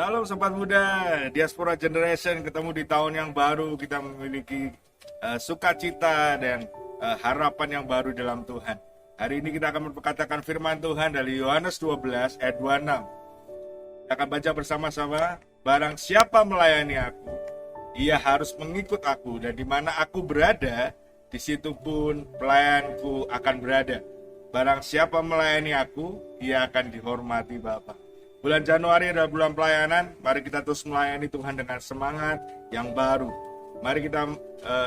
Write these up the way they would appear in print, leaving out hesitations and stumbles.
Shalom Sobat Muda, Diaspora Generation ketemu di tahun yang baru. Kita memiliki sukacita dan harapan yang baru dalam Tuhan. Hari ini kita akan memperkatakan firman Tuhan dari Yohanes 12 ayat 26. Kita akan baca bersama-sama. Barang siapa melayani aku, ia harus mengikut aku, dan di mana aku berada, di situ pun pelayanku akan berada. Barang siapa melayani aku, ia akan dihormati Bapa. Bulan Januari adalah bulan pelayanan. Mari kita terus melayani Tuhan dengan semangat yang baru. Mari kita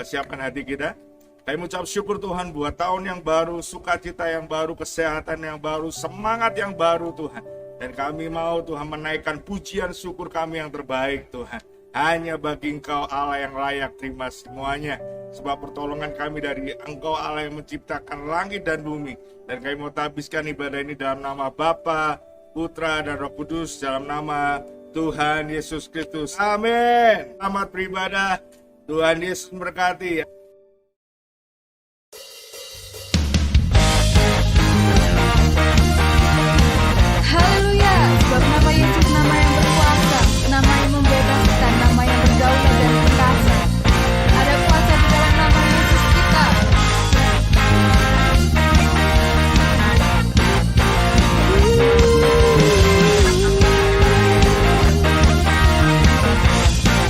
siapkan hati kita. Kami mengucap syukur Tuhan buat tahun yang baru, sukacita yang baru, kesehatan yang baru, semangat yang baru Tuhan. Dan kami mau Tuhan menaikkan pujian syukur kami yang terbaik Tuhan. Hanya bagi Engkau Allah yang layak terima semuanya. Sebab pertolongan kami dari Engkau Allah yang menciptakan langit dan bumi. Dan kami mau habiskan ibadah ini dalam nama Bapa, Putra dan Roh Kudus, dalam nama Tuhan Yesus Kristus. Amin. Selamat beribadah. Tuhan Yesus memberkati. Haleluya, sebab nama Yesus nama yang berkuasa, nama yang membebaskan, nama yang berdaulat dan perkasa. Ada kuasa di dalam nama Yesus kita.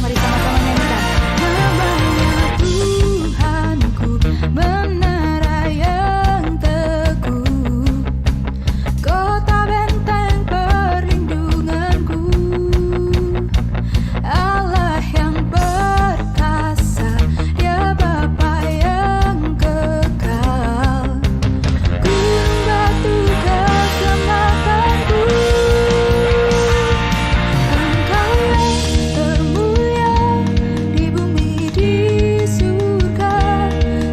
Mari sama-sama nyanyikan. Namanya Tuhanku, menara yang teguh, kota benteng perlindunganku, Allah yang perkasa, Dia Bapa yang kekal, gunung batu keselamatanku. Engkau yang termulia di bumi di surga,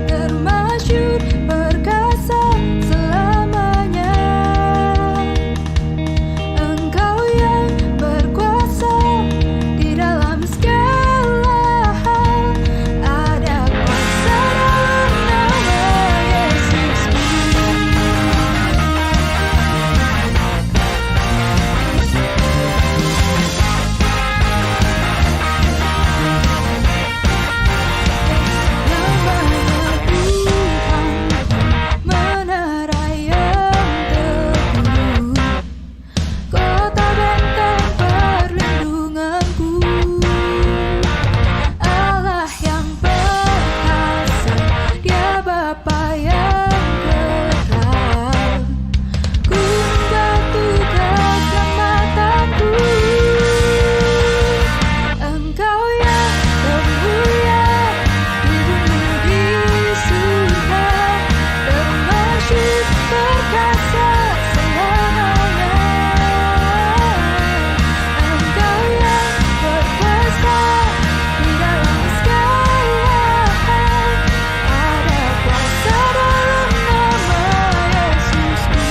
termasyhur perkasa selamanya. Engkau yang berkuasa di dalam segala hal, ada kuasa dalam nama Yesusku. Namanya Tuhan, menara yang teguh, kota benteng perlindunganku, Allah yang perkasa, Dia Bapa yang kekal, gunung batu keselamatanku. Engkau yang termulia di bumi di surga, termasyhur perkasa selamanya. Engkau yang berkuasa di dalam segala hal, ada kuasa dalam nama Yesusku.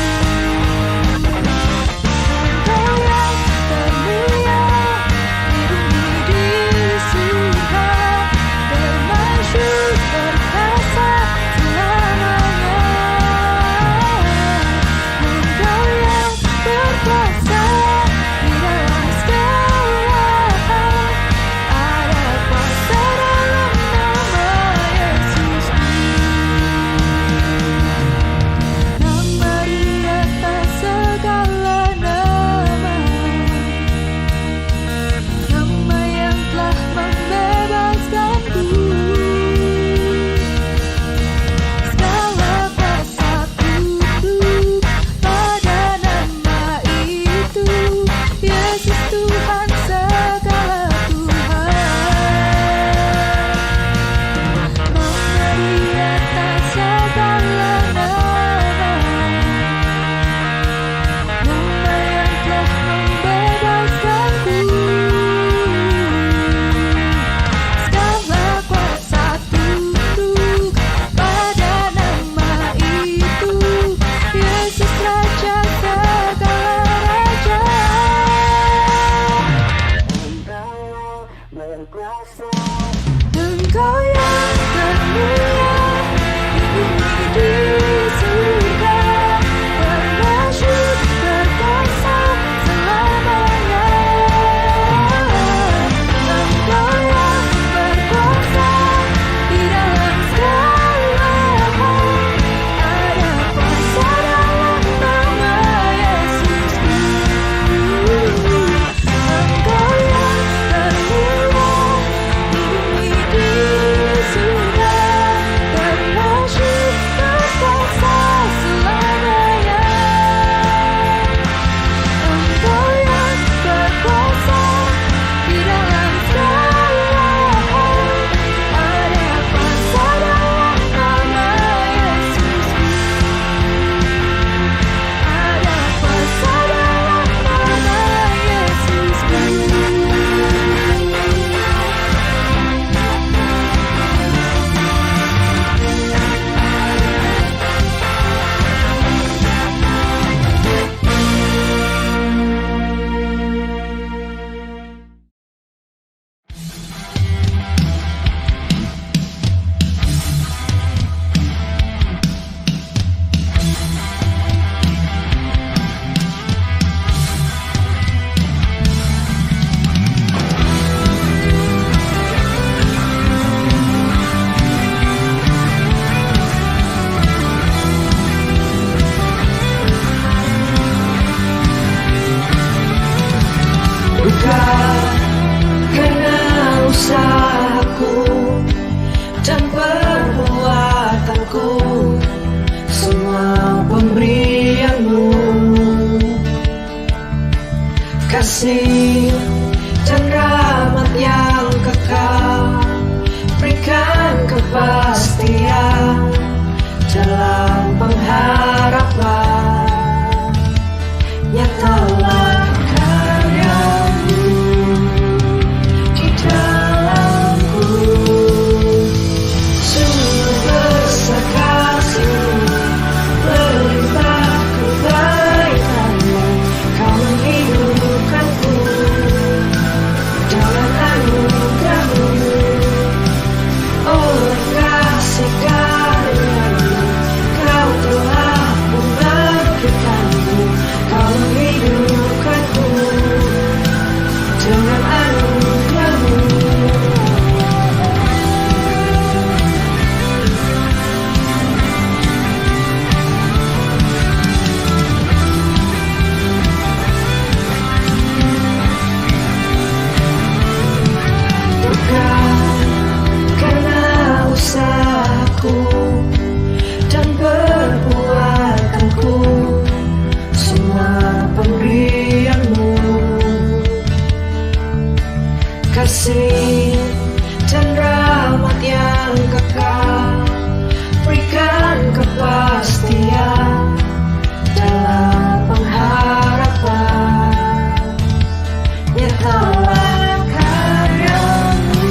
Engkau yang termulia di bumi di surga, termasyhur perkasa selamanya. Engkau yang berkuasa di dalam segala hal, ada kuasa dalam nama Yesusku. Nama di atas segala nama, nama yang telah membebaskanku. Segala kuasa tunduk pada nama itu, Yesus Tuhan segala Tuhan. Nama di atas segala nama, nama yang telah membebaskanku. Segala kuasa tunduk pada nama itu, Yesus Raja segala raja. Engkau yang termulia di bumi di surga, termasyhur perkasa selamanya. Bukan karena usahaku dan perbuatanku, semua pemberianmu, kasih dan rahmat yang kekal, berikan kepastian dalam pengharapan. Nyatalah karyamu di dalamku, sungguh besar kasih-Mu, melimpah kebaikan-Mu, Kau menghidupkanku dalam anugerah-Mu. Oleh kasih karunia-Mu, Kau telah membangkitkanku, Kau menghidupkanku dengan anugerah-Mu. Bukan karena usahaku dan perbuatanku, semua pemberian-Mu, kasih dan rahmat yang kekal, berikan kepastian dalam pengharapan. Nyatalah karya-Mu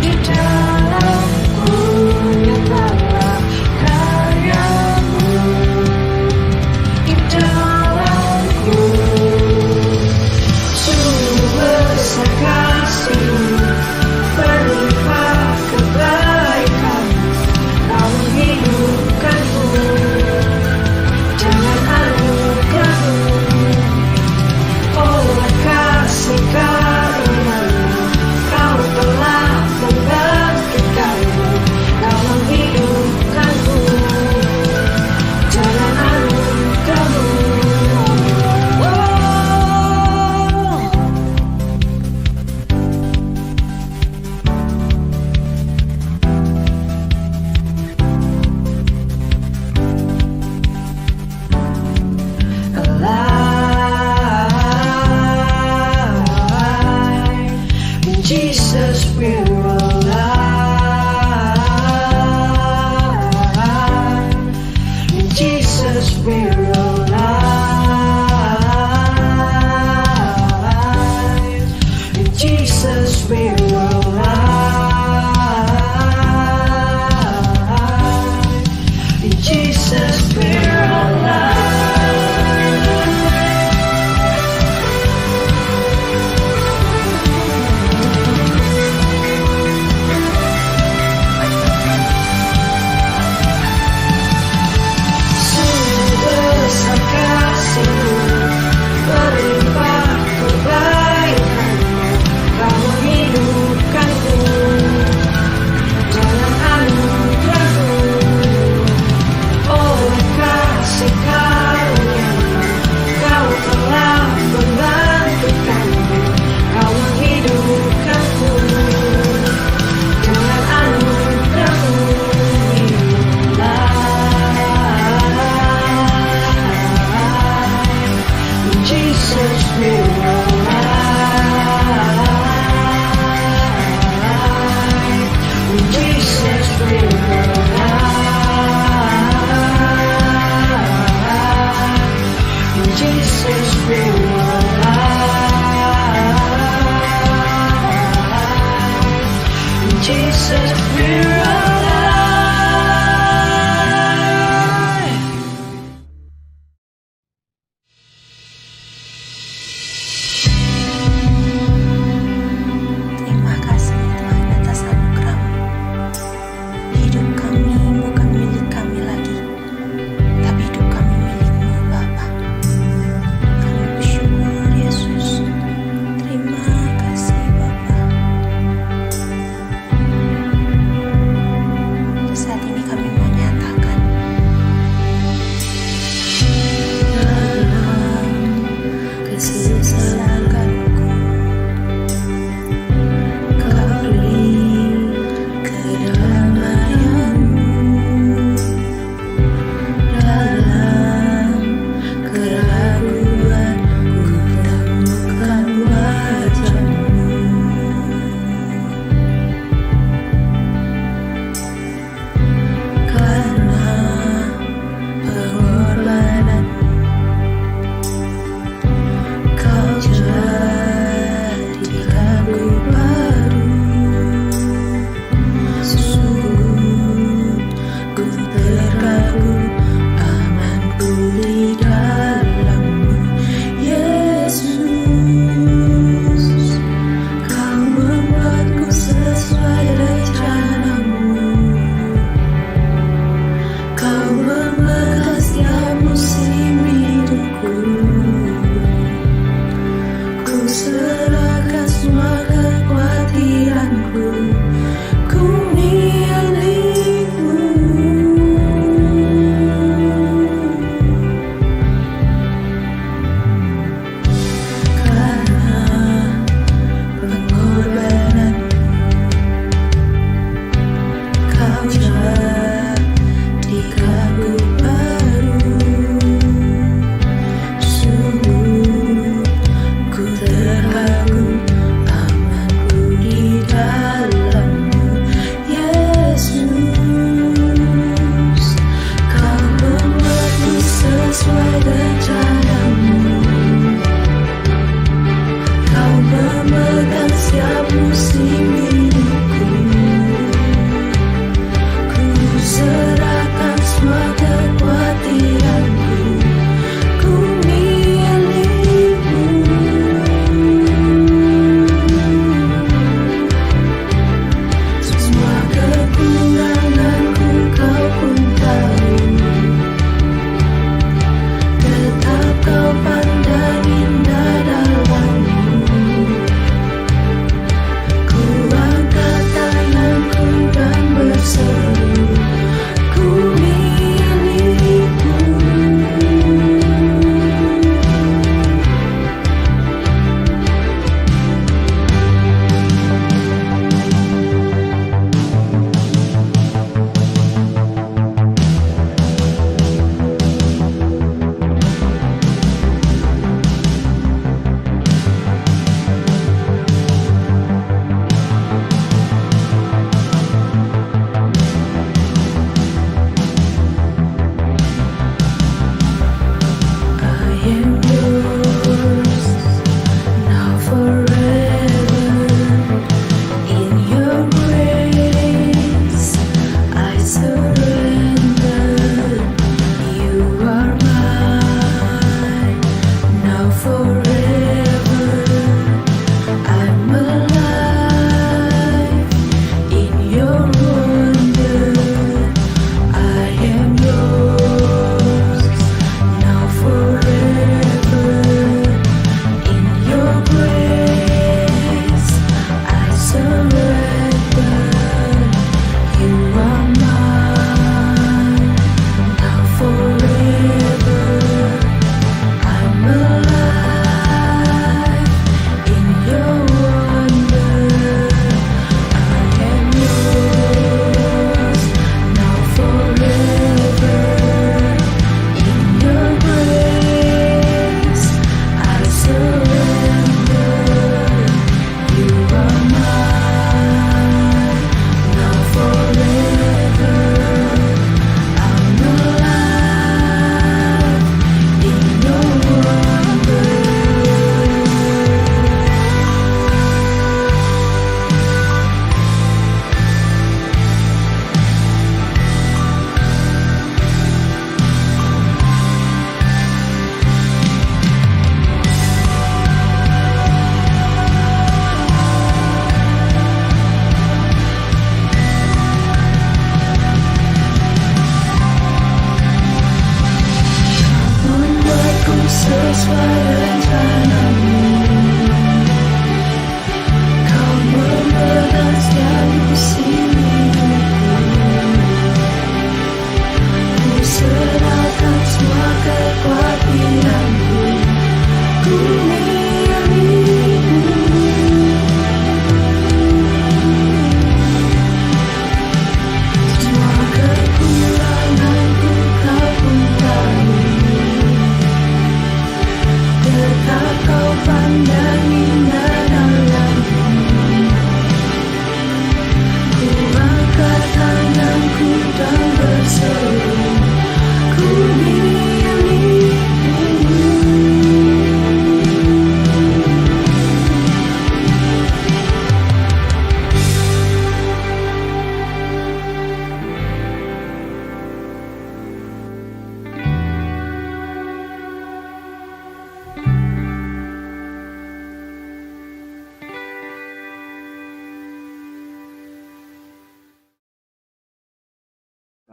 di dalamku, nyatalah karya-Mu di dalamku, sungguh besar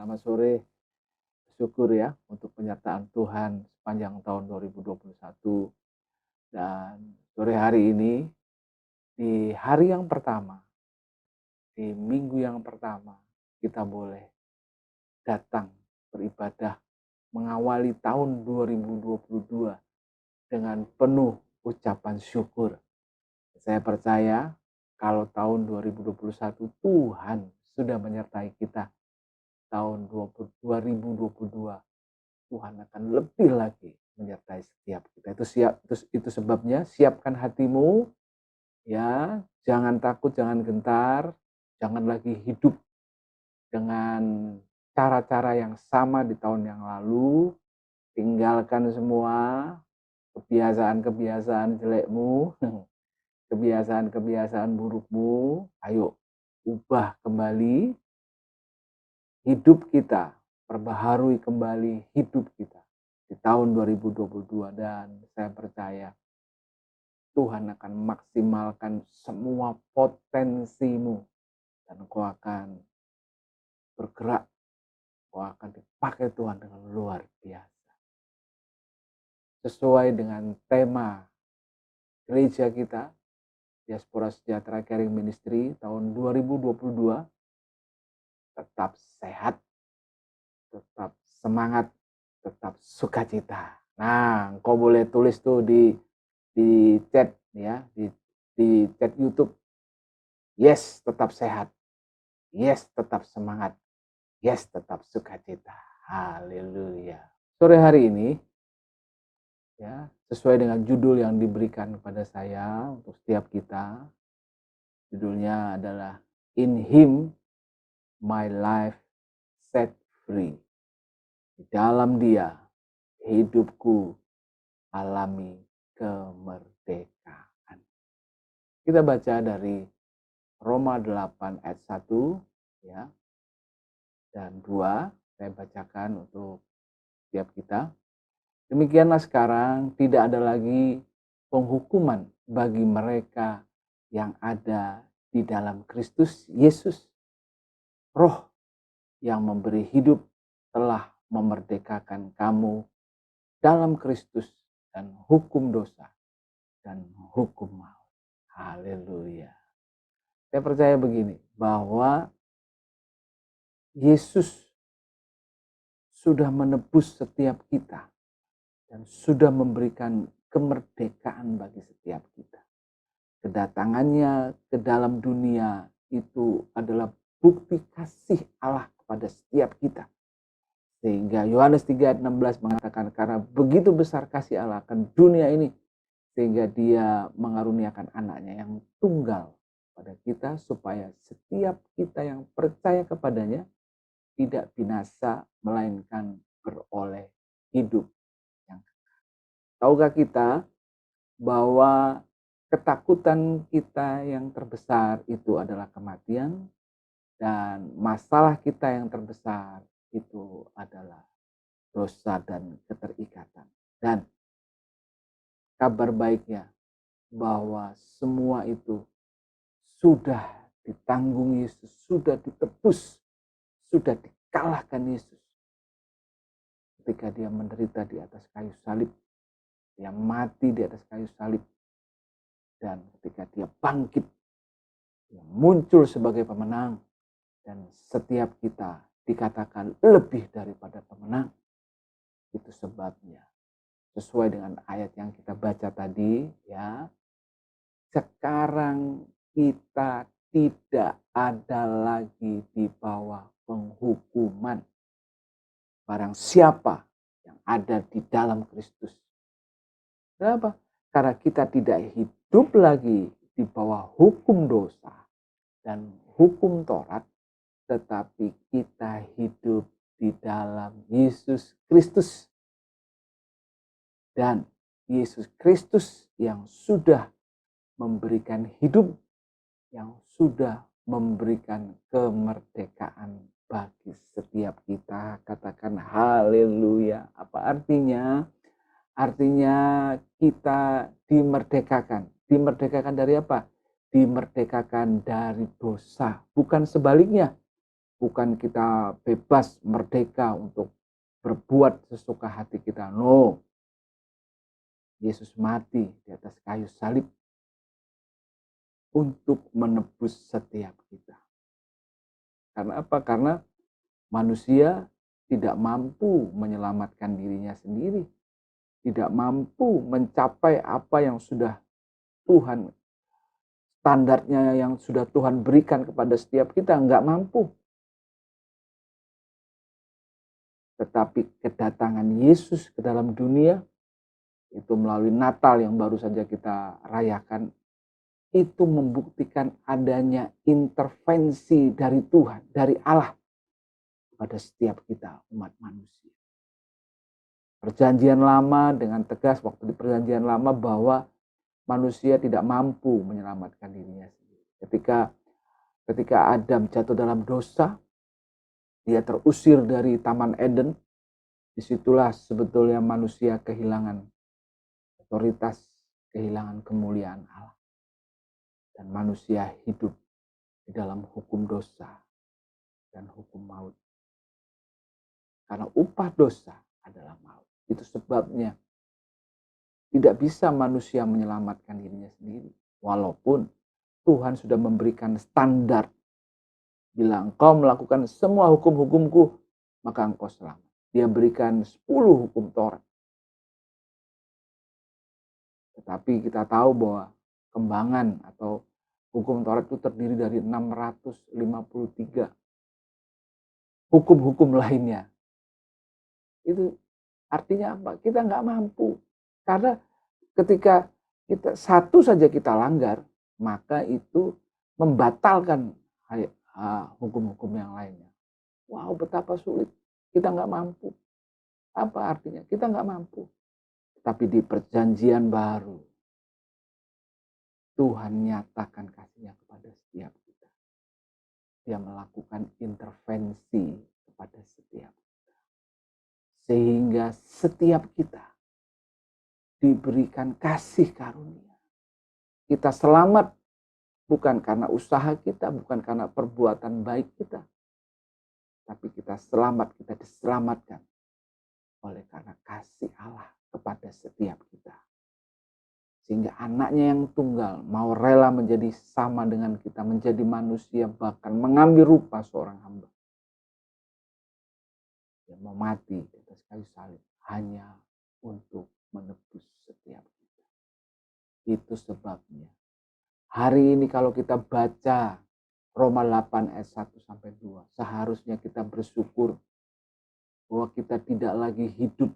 Selamat sore. Syukur ya untuk penyertaan Tuhan sepanjang tahun 2021. Dan sore hari ini, di hari yang pertama, di minggu yang pertama, kita boleh datang beribadah mengawali tahun 2022 dengan penuh ucapan syukur. Saya percaya kalau tahun 2021 Tuhan sudah menyertai kita. Tahun 2022 Tuhan akan lebih lagi menyertai setiap kita. Itu sebabnya siapkan hatimu ya, jangan takut, jangan gentar, jangan lagi hidup dengan cara-cara yang sama di tahun yang lalu. Tinggalkan semua kebiasaan-kebiasaan jelekmu, kebiasaan-kebiasaan burukmu. Ayo ubah kembali hidup kita, perbaharui kembali hidup kita di tahun 2022, dan saya percaya Tuhan akan maksimalkan semua potensimu dan kau akan bergerak, kau akan dipakai Tuhan dengan luar biasa. Sesuai dengan tema gereja kita, Diaspora Sejahtera Caring Ministry tahun 2022, tetap sehat, tetap semangat, tetap sukacita. Nah, kau boleh tulis tuh di chat ya, di chat YouTube. Yes, tetap sehat. Yes, tetap semangat. Yes, tetap sukacita. Haleluya. Sore hari ini ya, sesuai dengan judul yang diberikan kepada saya untuk setiap kita. Judulnya adalah In Him My Life Set Free. Di dalam Dia hidupku alami kemerdekaan. Kita baca dari Roma 8 ayat 1 ya, dan 2. Saya bacakan untuk setiap kita. Demikianlah sekarang tidak ada lagi penghukuman bagi mereka yang ada di dalam Kristus Yesus. Roh yang memberi hidup telah memerdekakan kamu dalam Kristus dan hukum dosa dan hukum maut. Haleluya. Saya percaya begini, bahwa Yesus sudah menebus setiap kita dan sudah memberikan kemerdekaan bagi setiap kita. Kedatangannya ke dalam dunia itu adalah bukti kasih Allah kepada setiap kita. Sehingga Yohanes 3 ayat 16 mengatakan, karena begitu besar kasih Allah akan dunia ini, sehingga Dia mengaruniakan anaknya yang tunggal pada kita, supaya setiap kita yang percaya kepadanya tidak binasa, melainkan beroleh hidup yang kekal. Tahukah kita bahwa ketakutan kita yang terbesar itu adalah kematian, dan masalah kita yang terbesar itu adalah dosa dan keterikatan. Dan kabar baiknya bahwa semua itu sudah ditanggung Yesus, sudah ditebus, sudah dikalahkan Yesus. Ketika Dia menderita di atas kayu salib, Dia mati di atas kayu salib, dan ketika Dia bangkit, Dia muncul sebagai pemenang, dan setiap kita dikatakan lebih daripada pemenang. Itu sebabnya, sesuai dengan ayat yang kita baca tadi ya, sekarang kita tidak ada lagi di bawah penghukuman. Barang siapa yang ada di dalam Kristus. Kenapa? Karena kita tidak hidup lagi di bawah hukum dosa dan hukum Taurat, tetapi kita hidup di dalam Yesus Kristus. Dan Yesus Kristus yang sudah memberikan hidup, yang sudah memberikan kemerdekaan bagi setiap kita. Katakan haleluya. Apa artinya? Artinya kita dimerdekakan. Dimerdekakan dari apa? Dimerdekakan dari dosa. Bukan sebaliknya. bukan kita bebas merdeka untuk berbuat sesuka hati kita. No. Yesus mati di atas kayu salib untuk menebus setiap kita. Karena apa? Karena manusia tidak mampu menyelamatkan dirinya sendiri. Tidak mampu mencapai apa yang sudah Tuhan, standarnya yang sudah Tuhan berikan kepada setiap kita. Enggak mampu. Tetapi kedatangan Yesus ke dalam dunia, itu melalui Natal yang baru saja kita rayakan, itu membuktikan adanya intervensi dari Tuhan, dari Allah pada setiap kita umat manusia. Perjanjian lama dengan tegas waktu di perjanjian lama bahwa manusia tidak mampu menyelamatkan dirinya sendiri. Ketika Adam jatuh dalam dosa, dia terusir dari Taman Eden, disitulah sebetulnya manusia kehilangan otoritas, kehilangan kemuliaan Allah. Dan manusia hidup di dalam hukum dosa dan hukum maut. Karena upah dosa adalah maut. Itu sebabnya tidak bisa manusia menyelamatkan dirinya sendiri. Walaupun Tuhan sudah memberikan standar. Bila engkau melakukan semua hukum-hukumku, maka engkau selamat. Dia berikan 10 hukum Taurat. Tetapi kita tahu bahwa kembangan atau hukum Taurat itu terdiri dari 653 hukum-hukum lainnya. Itu artinya apa? Kita nggak mampu. Karena ketika satu saja kita langgar, maka itu membatalkan hukum-hukum yang lainnya. Wow, betapa sulit. Kita nggak mampu. Apa artinya? Kita nggak mampu. Tapi di perjanjian baru, Tuhan nyatakan kasihnya kepada setiap kita. Dia melakukan intervensi kepada setiap kita. Sehingga setiap kita diberikan kasih karunia. Kita selamat bukan karena usaha kita, bukan karena perbuatan baik kita. Tapi kita selamat, kita diselamatkan oleh karena kasih Allah kepada setiap kita. Sehingga anaknya yang tunggal mau rela menjadi sama dengan kita, menjadi manusia, bahkan mengambil rupa seorang hamba. Dia mau mati di atas kayu salib hanya untuk menebus setiap kita. Itu sebabnya hari ini kalau kita baca Roma 8 ayat 1-2, seharusnya kita bersyukur bahwa kita tidak lagi hidup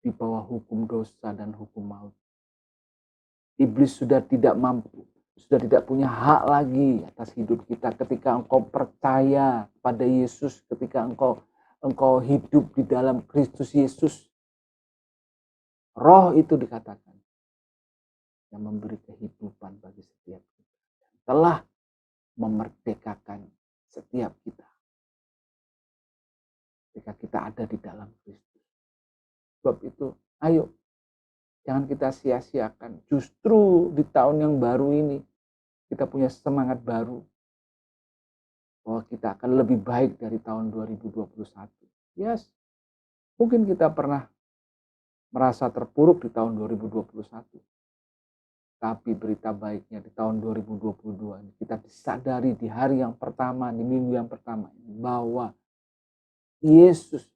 di bawah hukum dosa dan hukum maut. Iblis sudah tidak mampu, sudah tidak punya hak lagi atas hidup kita ketika engkau percaya pada Yesus, ketika engkau hidup di dalam Kristus Yesus. Roh itu dikatakan yang memberi kehidupan bagi setiap kita. Telah memerdekakan setiap kita. Ketika kita ada di dalam Kristus. Sebab itu, ayo jangan kita sia-siakan. Justru di tahun yang baru ini, kita punya semangat baru. Bahwa kita akan lebih baik dari tahun 2021. Yes, mungkin kita pernah merasa terpuruk di tahun 2021. Tapi berita baiknya di tahun 2022 ini, kita disadari di hari yang pertama, di minggu yang pertama ini, bahwa Yesus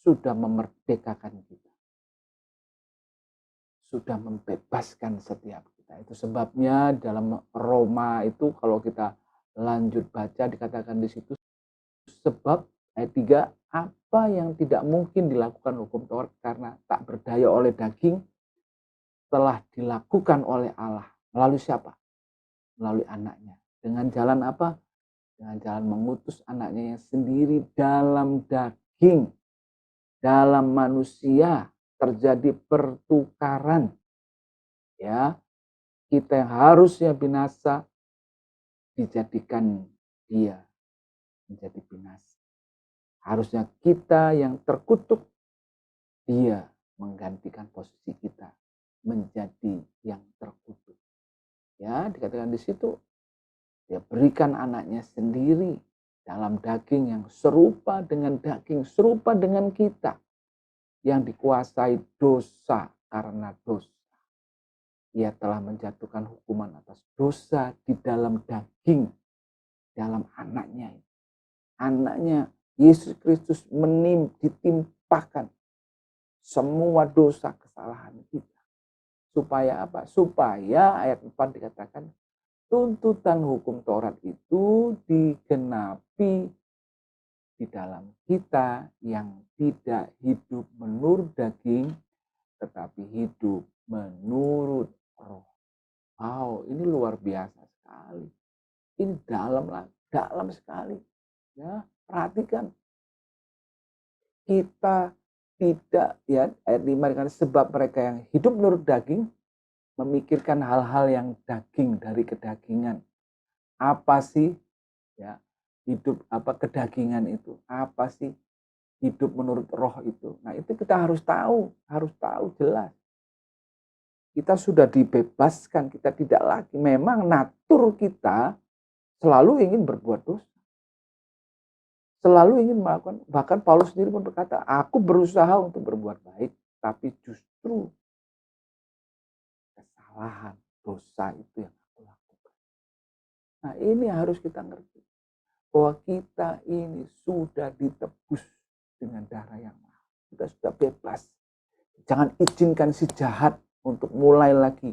sudah memerdekakan kita. Sudah membebaskan setiap kita. Itu sebabnya dalam Roma itu kalau kita lanjut baca dikatakan di situ, sebab ayat 3, apa yang tidak mungkin dilakukan hukum Taurat karena tak berdaya oleh daging telah dilakukan oleh Allah. Melalui siapa? Melalui anaknya. Dengan jalan apa? Dengan jalan mengutus anaknya yang sendiri dalam daging, dalam manusia. Terjadi pertukaran, ya, kita yang harusnya binasa dijadikan dia menjadi binasa. Harusnya kita yang terkutuk, dia menggantikan posisi kita menjadi yang terkutuk. Ya, dikatakan di situ dia berikan anaknya sendiri dalam daging yang serupa dengan kita yang dikuasai dosa karena dosa. Ia telah menjatuhkan hukuman atas dosa di dalam daging, dalam anaknya. Anaknya Yesus Kristus ditimpakan semua dosa kesalahan kita. Supaya apa? Supaya ayat 4 dikatakan tuntutan hukum Taurat itu digenapi di dalam kita yang tidak hidup menurut daging, tetapi hidup menurut roh. Wow, ini luar biasa sekali. Ini dalam sekali. Ya, perhatikan. Kita tidak, ya, ayat 5 dikatakan sebab mereka yang hidup menurut daging memikirkan hal-hal yang daging, dari kedagingan. Apa sih, ya, hidup kedagingan itu? Apa sih hidup menurut roh itu? Nah, itu kita harus tahu jelas. Kita sudah dibebaskan, kita tidak lagi, memang natur kita selalu ingin berbuat dosa. Selalu ingin melakukan, bahkan Paulus sendiri pun berkata, aku berusaha untuk berbuat baik, tapi justru kesalahan, dosa itu yang aku lakukan. Nah, ini harus kita ngerti, bahwa kita ini sudah ditebus dengan darah yang mahal. Kita sudah bebas. Jangan izinkan si jahat untuk mulai lagi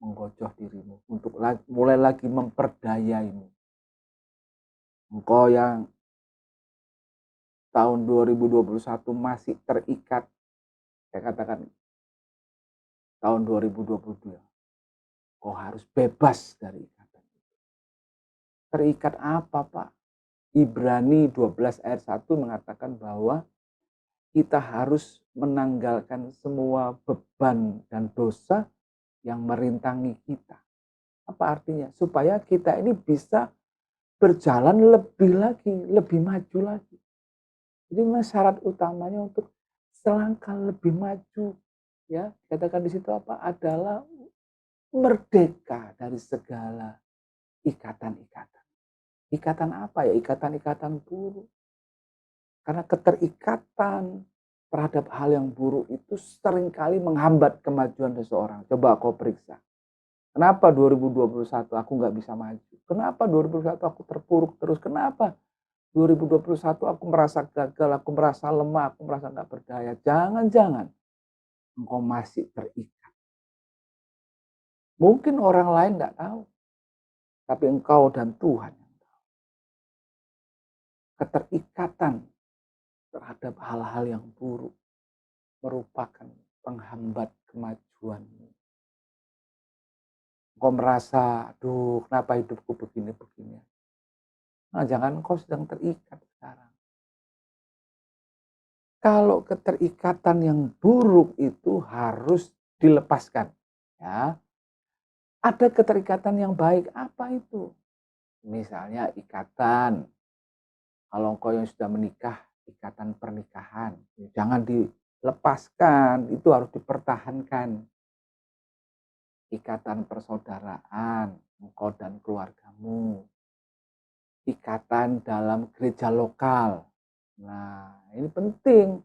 menggojoh dirimu, untuk mulai lagi memperdayaimu. Engkau yang tahun 2021 masih terikat, saya katakan tahun 2022, kau harus bebas dari ikatan itu. Terikat apa, Pak? Ibrani 12 ayat 1 mengatakan bahwa kita harus menanggalkan semua beban dan dosa yang merintangi kita. Apa artinya? Supaya kita ini bisa berjalan lebih lagi, lebih maju lagi. Jadi syarat utamanya untuk selangkah lebih maju, ya, katakan di situ apa? Adalah merdeka dari segala ikatan-ikatan. Ikatan apa ya? Ikatan-ikatan buruk. Karena keterikatan terhadap hal yang buruk itu seringkali menghambat kemajuan seseorang. Coba kau periksa. Kenapa 2021 aku nggak bisa maju? Kenapa 2021 aku terpuruk terus? Kenapa 2021 aku merasa gagal, aku merasa lemah, aku merasa nggak berdaya? Jangan-jangan engkau masih terikat. Mungkin orang lain nggak tahu, tapi engkau dan Tuhan yang tahu. Keterikatan terhadap hal-hal yang buruk merupakan penghambat kemajuanmu. Engkau merasa, aduh, kenapa hidupku begini-begini. Nah, jangan engkau sedang terikat sekarang. Kalau keterikatan yang buruk itu harus dilepaskan. Ya. Ada keterikatan yang baik, apa itu? Misalnya ikatan, kalau engkau yang sudah menikah, ikatan pernikahan. Jangan dilepaskan, itu harus dipertahankan. Ikatan persaudaraan, engkau dan keluargamu. Ikatan dalam gereja lokal. Nah, ini penting.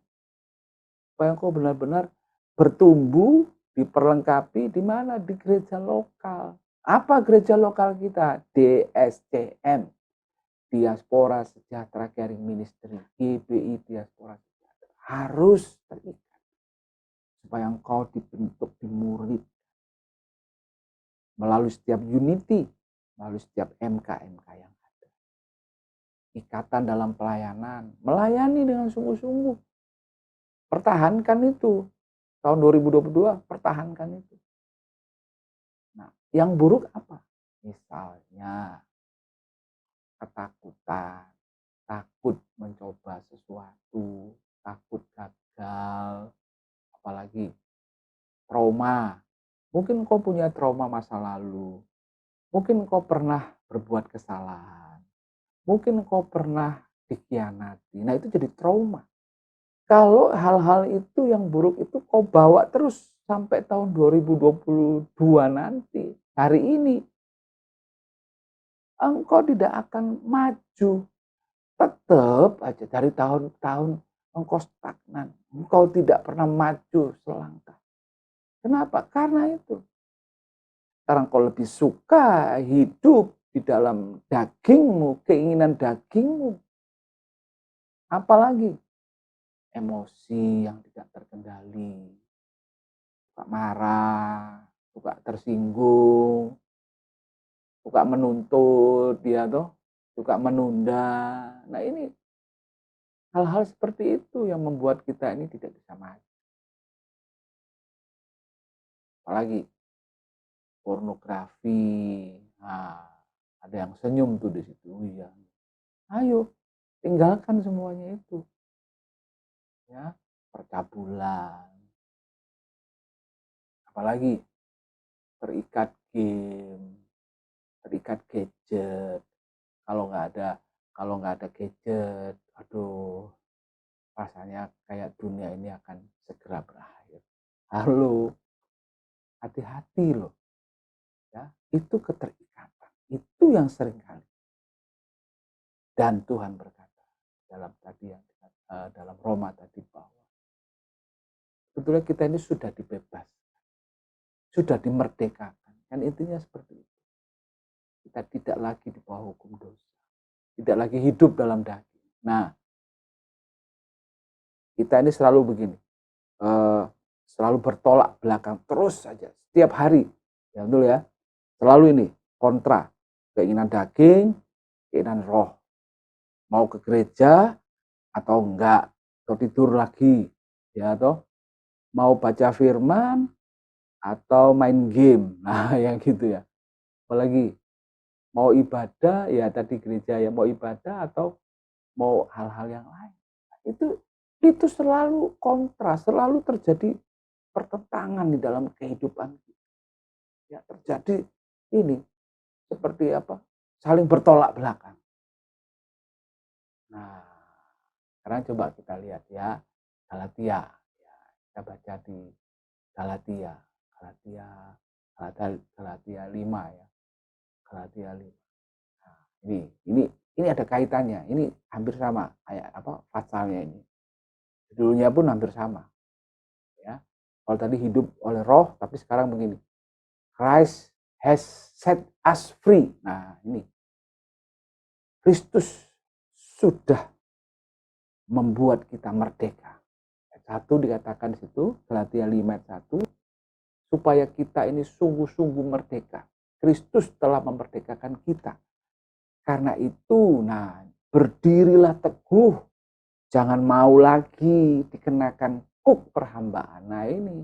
Supaya engkau benar-benar bertumbuh, diperlengkapi di mana? Di gereja lokal. Apa gereja lokal kita? DSCM. Diaspora Sejahtera Caring Ministry. GBI Diaspora Sejahtera. Harus terikat. Supaya engkau dibentuk, dimurid. Melalui setiap unity, melalui setiap MK-MK yang ada. Ikatan dalam pelayanan, melayani dengan sungguh-sungguh. Pertahankan itu. Tahun 2022, pertahankan itu. Nah, yang buruk apa? Misalnya, ketakutan, takut mencoba sesuatu, takut gagal, apalagi trauma. Mungkin kau punya trauma masa lalu. Mungkin kau pernah berbuat kesalahan. Mungkin kau pernah dikhianati. Nah, itu jadi trauma. Kalau hal-hal itu yang buruk itu kau bawa terus sampai tahun 2022 nanti. Hari ini. engkau tidak akan maju. Tetap aja dari tahun-tahun engkau stagnan. Engkau tidak pernah maju selangkah. Kenapa? Karena itu. Sekarang kau lebih suka hidup di dalam dagingmu, keinginan dagingmu. Apalagi emosi yang tidak terkendali. Suka marah, suka tersinggung, suka menuntut dia tuh, suka menunda. Nah ini hal-hal seperti itu yang membuat kita ini tidak bisa maju. Apalagi pornografi. Nah, ada yang senyum tuh di situ. Iya. Ayo, tinggalkan semuanya itu. Ya, percabulan. Apalagi terikat game, terikat gadget. Kalau nggak ada gadget, aduh, rasanya kayak dunia ini akan segera berakhir. Halo, hati-hati loh. Ya, itu keterikatan. Itu yang sering kali. Dan Tuhan berkata dalam dalam Roma tadi bahwa sebetulnya kita ini sudah dibebaskan, sudah dimerdekakan. Kan intinya seperti itu. Kita tidak lagi di bawah hukum dosa, tidak lagi hidup dalam daging. Nah, kita ini selalu begini, selalu bertolak belakang terus saja setiap hari, ya betul ya. Selalu ini kontra keinginan daging, keinginan roh. Mau ke gereja atau enggak, atau tidur lagi, ya toh, mau baca firman atau main game, nah yang gitu ya. Apalagi mau ibadah, ya tadi gereja ya, mau ibadah atau mau hal-hal yang lain. Nah, itu selalu kontra, selalu terjadi pertentangan di dalam kehidupan kita. Ya terjadi ini seperti apa? Saling bertolak belakang. Nah, sekarang coba kita lihat ya, Galatia. Ya, kita baca di Galatia 5 ya. Galatia 5. Nah, ini ada kaitannya. Ini hampir sama kayak apa pasalnya ini. Judulnya pun hampir sama. Ya. Kalau tadi hidup oleh roh, tapi sekarang begini. Christ has set us free. Nah, ini. Kristus sudah membuat kita merdeka. Ayat 1 dikatakan di situ, Galatia 5 ayat 1, supaya kita ini sungguh-sungguh merdeka. Kristus telah memerdekakan kita. Karena itu, nah, berdirilah teguh. Jangan mau lagi dikenakan kuk perhambaan. Nah, ini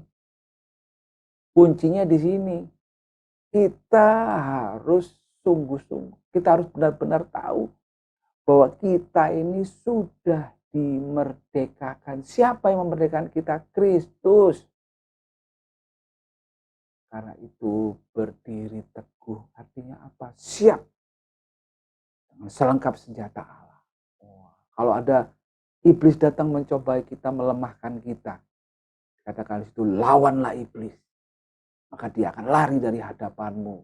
kuncinya di sini. Kita harus sungguh-sungguh. Kita harus benar-benar tahu bahwa kita ini sudah dimerdekakan. Siapa yang memerdekakan kita? Kristus. Karena itu berdiri teguh. Artinya apa? Siap. Dengan selengkap senjata Allah. Kalau ada iblis datang mencoba kita, melemahkan kita, katakan itu lawanlah iblis. Maka dia akan lari dari hadapanmu.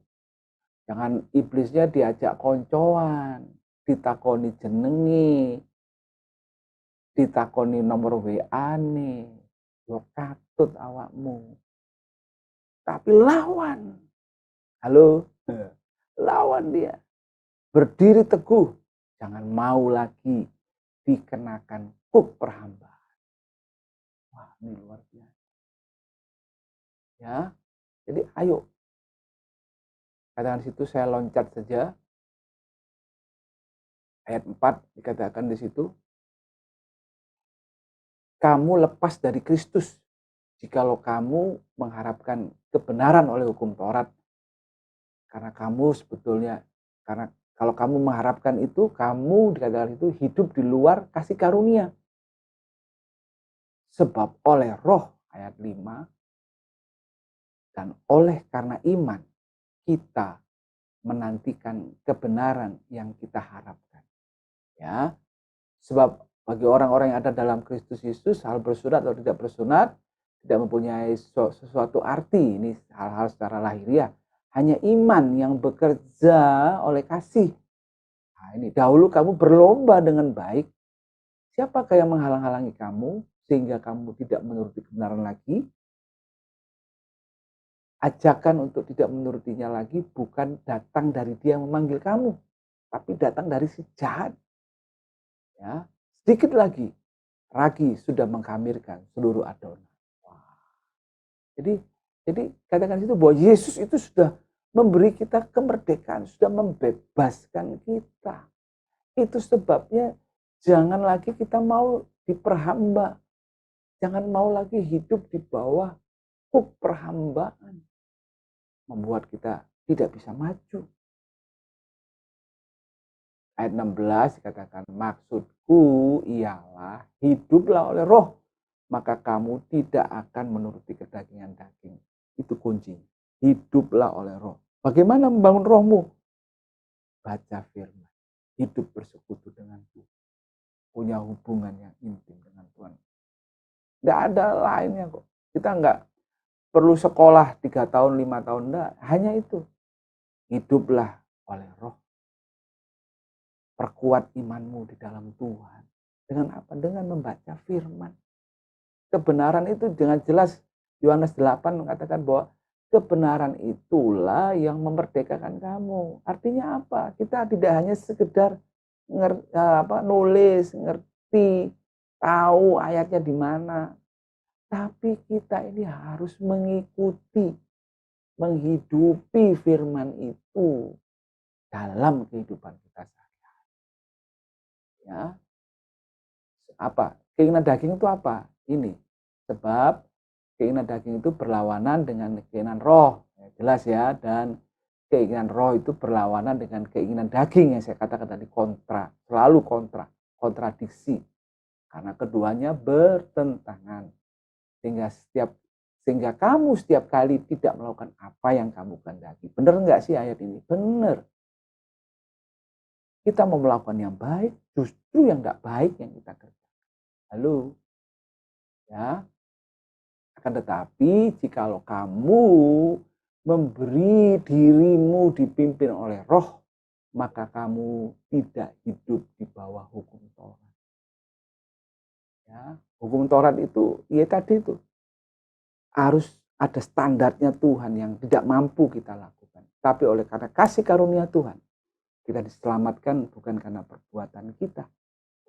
Jangan iblisnya diajak koncoan, ditakoni jenengi, ditakoni nomor WA-ne, yo katut awakmu. Tapi lawan. Halo, lawan dia. Berdiri teguh, jangan mau lagi dikenakan kuk perhambaan. Wah, ini luar biasa. Ya, jadi ayo. Katakan situ saya loncat saja. Ayat 4 dikatakan di situ. Kamu lepas dari Kristus. Jikalau kamu mengharapkan kebenaran oleh hukum Taurat. Karena kamu sebetulnya, karena kalau kamu mengharapkan itu, kamu dikatakan itu hidup di luar kasih karunia. Sebab oleh roh, ayat 5, dan oleh karena iman, kita menantikan kebenaran yang kita harapkan. Ya, sebab bagi orang-orang yang ada dalam Kristus Yesus, hal bersunat atau tidak bersunat tidak mempunyai sesuatu arti. Ini hal-hal secara lahiriah. Hanya iman yang bekerja oleh kasih ini, dahulu kamu berlomba dengan baik. Siapakah yang menghalang-halangi kamu sehingga kamu tidak menuruti kebenaran lagi? Ajakan untuk tidak menurutinya lagi bukan datang dari dia yang memanggil kamu, tapi datang dari si jahat. Ya, sedikit lagi, ragi sudah mengkhamirkan seluruh adonan. Wah. Jadi katakan itu bahwa Yesus itu sudah memberi kita kemerdekaan, sudah membebaskan kita. Itu sebabnya jangan lagi kita mau diperhamba. Jangan mau lagi hidup di bawah huk perhambaan. Membuat kita tidak bisa maju. Ayat 16 dikatakan, maksudku ialah hiduplah oleh roh, maka kamu tidak akan menuruti kedagingan daging. Itu kuncinya. Hiduplah oleh roh. Bagaimana membangun rohmu? Baca firman. Hidup bersekutu dengan Tuhan. Punya hubungan yang intim dengan Tuhan. Tidak ada lainnya kok. Kita nggak perlu sekolah 3 tahun, 5 tahun. Enggak. Hanya itu. Hiduplah oleh roh. Perkuat imanmu di dalam Tuhan. Dengan apa? Dengan membaca firman. Kebenaran itu dengan jelas Yohanes 8 mengatakan bahwa kebenaran itulah yang memerdekakan kamu. Artinya apa? Kita tidak hanya sekedar nulis, ngerti, tahu ayatnya di mana. Tapi kita ini harus mengikuti, menghidupi firman itu dalam kehidupan kita sehari-hari. Ya. Apa? Keinginan daging itu apa? Ini. Sebab keinginan daging itu berlawanan dengan keinginan roh. Jelas ya. Dan keinginan roh itu berlawanan dengan keinginan daging yang saya katakan tadi kontra. Selalu kontra. Kontradiksi. Karena keduanya bertentangan. Sehingga kamu setiap kali tidak melakukan apa yang kamu kehendaki. Benar enggak sih ayat ini? Benar. Kita mau melakukan yang baik, justru yang enggak baik yang kita kerjakan. Halo. Ya. Akan tetapi jikalau kamu memberi dirimu dipimpin oleh roh, maka kamu tidak hidup di bawah hukum Taurat. Ya, hukum Taurat itu, ya tadi itu, harus ada standarnya Tuhan yang tidak mampu kita lakukan. Tapi oleh karena kasih karunia Tuhan, kita diselamatkan bukan karena perbuatan kita,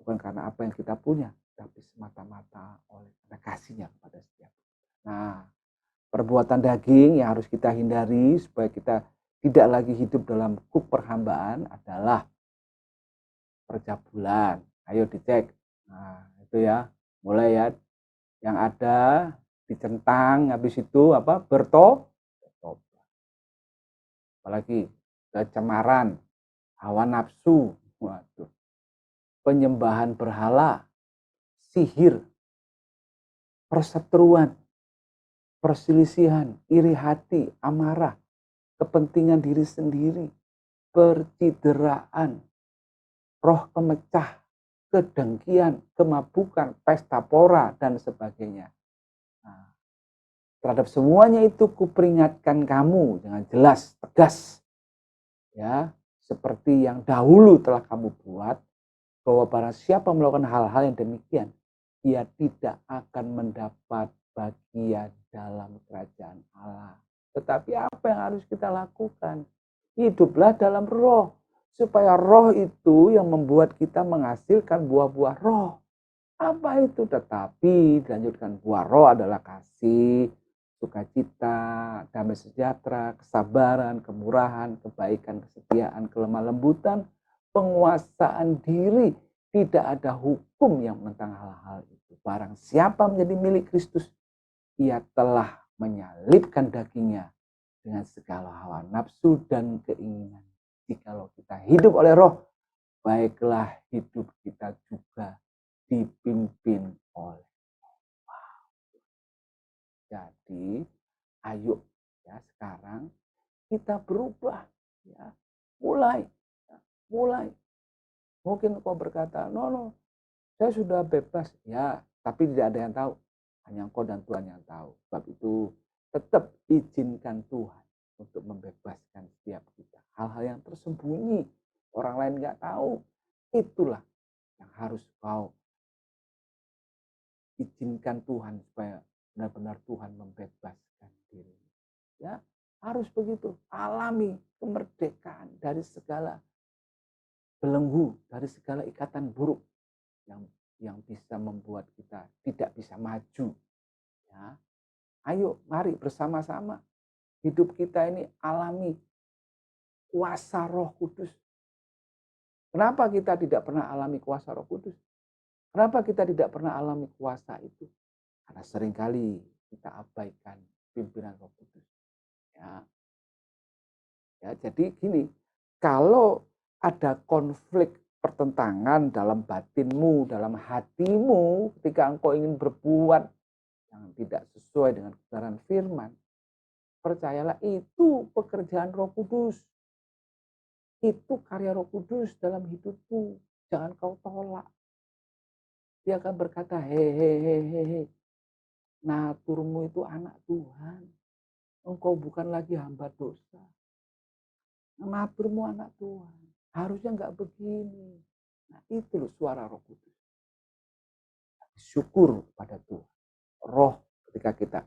bukan karena apa yang kita punya, tapi semata-mata oleh karena kasihnya kepada setiap. Nah, perbuatan daging yang harus kita hindari supaya kita tidak lagi hidup dalam kuk perhambaan adalah percabulan. Ayo dicek. Nah, itu ya. Mulai ya. Yang ada dicentang, habis itu apa? Bertobat. Apalagi kecemaran, hawa nafsu, waduh. Penyembahan berhala, sihir, perseteruan, perselisihan, iri hati, amarah, kepentingan diri sendiri, percideraan, roh pemecah, kedengkian, kemabukan, pesta pora, dan sebagainya. Nah, terhadap semuanya itu kuperingatkan kamu dengan jelas, tegas. Ya, seperti yang dahulu telah kamu buat, bahwa barang siapa melakukan hal-hal yang demikian, ia tidak akan mendapat bagian dalam kerajaan Allah. Tetapi apa yang harus kita lakukan? Hiduplah dalam roh. Supaya roh itu yang membuat kita menghasilkan buah-buah roh. Apa itu? Tetapi dilanjutkan, buah roh adalah kasih, sukacita, damai sejahtera, kesabaran, kemurahan, kebaikan, kesetiaan, kelemah lembutan, penguasaan diri. Tidak ada hukum yang menentang hal-hal itu. Barang siapa menjadi milik Kristus, ia telah menyalibkan dagingnya dengan segala hawa nafsu dan keinginan. Jikalau kita hidup oleh roh, baiklah hidup kita juga dipimpin oleh roh. Jadi, ayo ya sekarang kita berubah ya. Mulai. Mungkin kau berkata, no, saya sudah bebas. Ya, tapi tidak ada yang tahu. Hanya engkau dan Tuhan yang tahu. Sebab itu tetap izinkan Tuhan untuk membebaskan setiap kita. Hal-hal yang tersembunyi orang lain nggak tahu. Itulah yang harus kau izinkan Tuhan supaya benar-benar Tuhan membebaskan diri. Ya, harus begitu. Alami kemerdekaan dari segala belenggu, dari segala ikatan buruk yang bisa membuat kita tidak bisa maju. Ya, ayo, mari bersama-sama hidup kita ini alami kuasa Roh Kudus. Kenapa kita tidak pernah alami kuasa Roh Kudus? Kenapa kita tidak pernah alami kuasa itu? Karena seringkali kita abaikan pimpinan Roh Kudus. Ya, jadi gini, kalau ada konflik pertentangan dalam batinmu, dalam hatimu, ketika engkau ingin berbuat yang tidak sesuai dengan kebenaran firman, percayalah itu pekerjaan Roh Kudus. Itu karya Roh Kudus dalam hidupmu. Jangan kau tolak. Dia akan berkata, hehehe, naturmu itu anak Tuhan. Engkau bukan lagi hamba dosa. Naturmu anak Tuhan. Harusnya enggak begini. Nah, itu loh suara Roh Kudus. Syukur pada Tuhan. Roh, ketika kita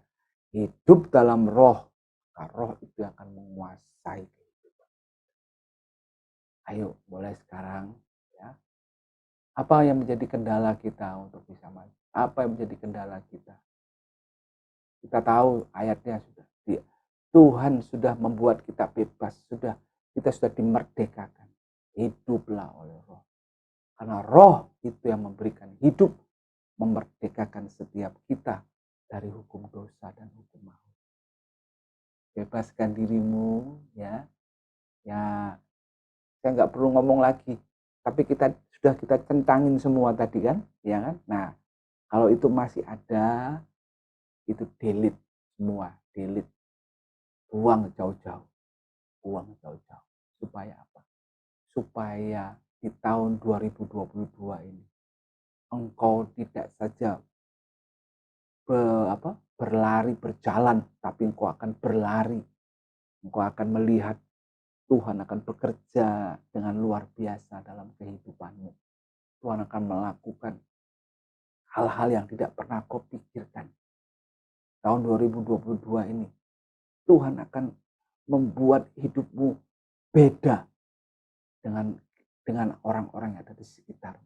hidup dalam roh, maka roh itu akan menguasai kehidupan. Ayo, mulai sekarang, ya. Apa yang menjadi kendala kita untuk bisa maju? Apa yang menjadi kendala kita? Kita tahu ayatnya sudah. Tuhan sudah membuat kita bebas, kita sudah dimerdekakan. Hiduplah oleh roh. Karena roh itu yang memberikan hidup, memerdekakan setiap kita dari hukum dosa dan hukum maut. Bebaskan dirimu, ya. Ya, saya nggak perlu ngomong lagi. Tapi sudah kita centangin semua tadi kan, ya kan? Nah, kalau itu masih ada, itu delete semua, delete. Buang jauh-jauh. Supaya apa? Supaya di tahun 2022 ini engkau tidak saja berjalan, tapi engkau akan berlari. Engkau akan melihat Tuhan akan bekerja dengan luar biasa dalam kehidupanmu. Tuhan akan melakukan hal-hal yang tidak pernah kau pikirkan. Tahun 2022 ini Tuhan akan membuat hidupmu beda dengan orang-orang yang ada di sekitar.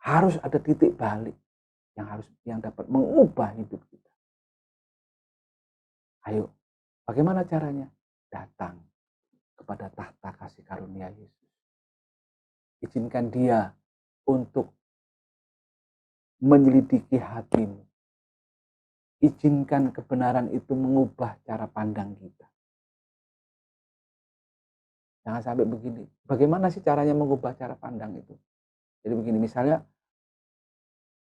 Harus ada titik balik yang dapat mengubah hidup kita. Ayo, bagaimana caranya? Datang kepada tahta kasih karunia Yesus. Izinkan Dia untuk menyelidiki hatimu. Izinkan kebenaran itu mengubah cara pandang kita. Jangan sampai begini. Bagaimana sih caranya mengubah cara pandang itu? Jadi begini, misalnya